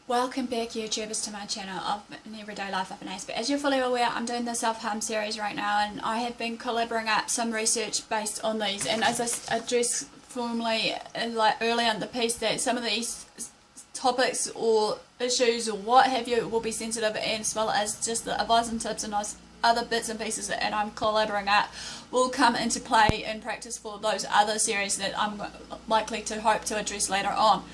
Welcome back, YouTubers, to my channel of an Everyday Life of an Aspie. As you're fully aware, I'm doing the self-harm series right now, and I have been collaborating up some research based on these. And as I addressed formally earlier in the piece, that some of these topics or issues or what have you will be sensitive, and as well as just the advice and tips and those other bits and pieces that I'm collaborating at will come into play in practice for those other series that I'm likely to hope to address later on.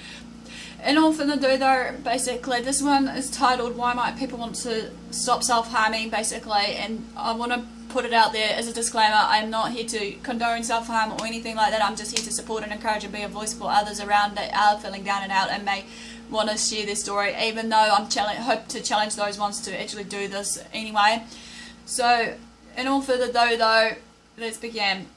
In all further ado though, basically this one is titled Why Might People Want to Stop Self-Harming, basically, and I want to put it out there as a disclaimer, I'm not here to condone self-harm or anything like that. I'm just here to support and encourage and be a voice for others around that are feeling down and out and may want to share their story, even though I'm hope to challenge those ones to actually do this anyway. So in all further ado though, let's begin.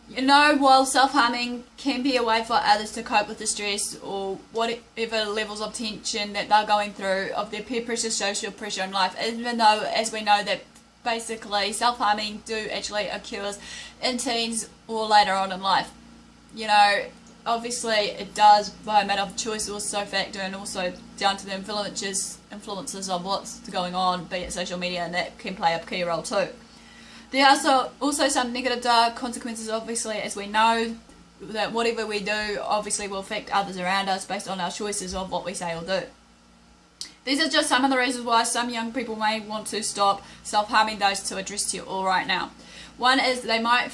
You know, while self-harming can be a way for others to cope with the stress or whatever levels of tension that they're going through of their peer pressure, social pressure in life, even though, as we know, that basically self-harming do actually occurs in teens or later on in life. You know, obviously it does by a matter of choice, also factor, and also down to the influences of what's going on, be it social media, and that can play a key role too. There are also some negative dark consequences, obviously, as we know that whatever we do obviously will affect others around us based on our choices of what we say or do. These are just some of the reasons why some young people may want to stop self-harming, those to address to you all right now. One is they might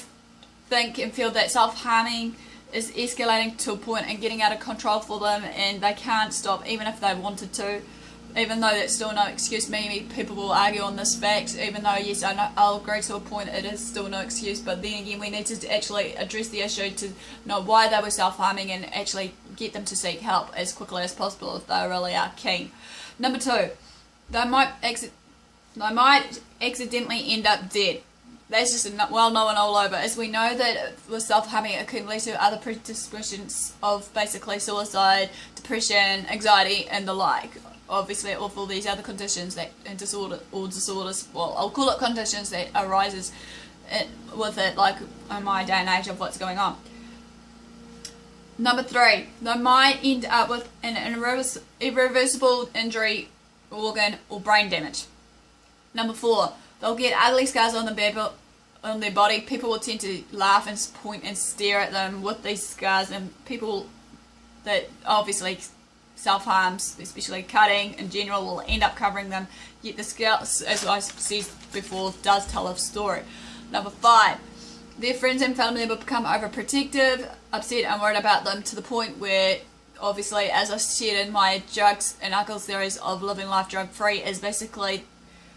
think and feel that self-harming is escalating to a point and getting out of control for them, and they can't stop even if they wanted to. Even though that's still no excuse, maybe people will argue on this fact, even though yes, I'll agree to a point, it is still no excuse, but then again we need to actually address the issue to know why they were self-harming and actually get them to seek help as quickly as possible if they really are keen. Number two, they might accidentally end up dead. That's just well known all over, as we know that with self-harming it can lead to other predispositions of basically suicide, depression, anxiety and the like. Obviously all these other conditions that and disorders, well, I'll call it conditions that arises with it, like in my day and age of what's going on. Number three, they might end up with an irreversible injury, organ or brain damage. Number four, they'll get ugly scars on their body. People will tend to laugh and point and stare at them with these scars, and people that obviously self-harms, especially cutting in general, will end up covering them, yet the scars, as I said before, does tell a story. Number five, their friends and family will become overprotective, upset and worried about them to the point where, obviously, as I said in my drugs and alcohol series of living life drug free, is basically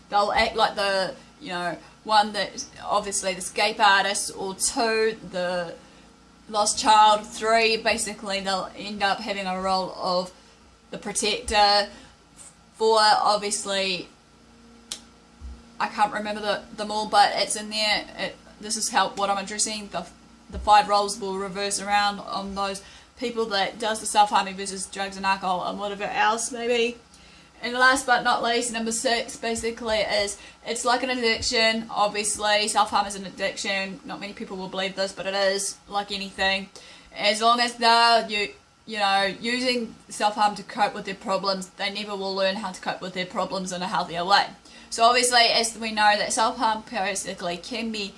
they'll act like the, you know, one that obviously the escape artist, or two, the lost child, three, basically they'll end up having a role of the protector, four, obviously I can't remember them all, but it's in there. This is what I'm addressing. The five roles will reverse around on those people that does the self-harming versus drugs and alcohol and whatever else maybe. And last but not least, number six basically is it's like an addiction. Obviously self-harm is an addiction. Not many people will believe this, but it is like anything. As long as they're you know, using self-harm to cope with their problems, they never will learn how to cope with their problems in a healthier way. So obviously, as we know, that self-harm basically can be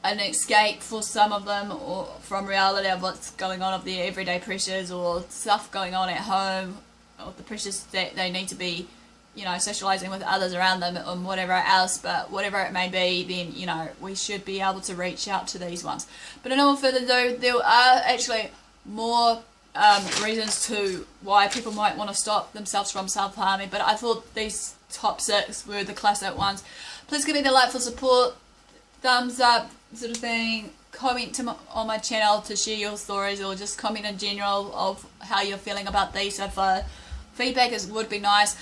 an escape for some of them, or from reality of what's going on of their everyday pressures or stuff going on at home, or the pressures that they need to be, you know, socializing with others around them and whatever else. But whatever it may be, then, you know, we should be able to reach out to these ones. But in all further ado, there are actually more reasons to why people might want to stop themselves from self-harming, but I thought these top six were the classic ones. Please give me the like for support, thumbs up sort of thing, comment on my channel to share your stories, or just comment in general of how you're feeling about these. If feedback would be nice.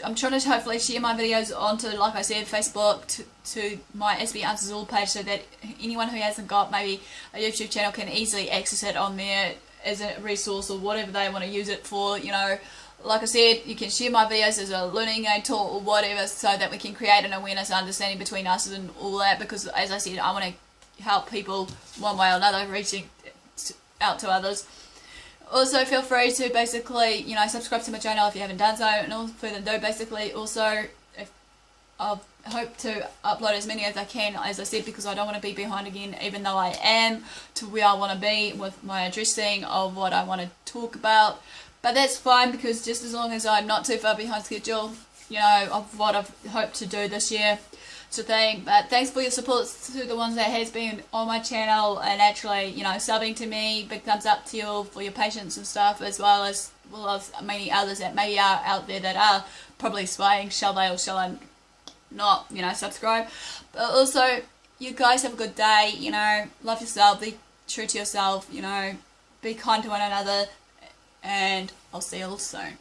I'm trying to hopefully share my videos onto, like I said, Facebook to my AspieAnswersAll page, so that anyone who hasn't got maybe a YouTube channel can easily access it on there as a resource or whatever they want to use it for. You know, like I said, you can share my videos as a learning aid tool or whatever, so that we can create an awareness and understanding between us and all that, because as I said, I want to help people one way or another, reaching out to others. Also, feel free to basically, you know, subscribe to my channel if you haven't done so, and all further ado, basically, also, if I hope to upload as many as I can, as I said, because I don't want to be behind again, even though I am to where I want to be with my addressing of what I want to talk about. But that's fine, because just as long as I'm not too far behind schedule, you know, of what I've hoped to do this year. So but thanks for your support to the ones that has been on my channel and actually, you know, subbing to me. Big thumbs up to you for your patience and stuff, as well as many others that maybe are out there that are probably swaying, shall they or shall I not, you know, subscribe. But also, you guys have a good day, you know, love yourself, be true to yourself, you know, be kind to one another, and I'll see you all soon.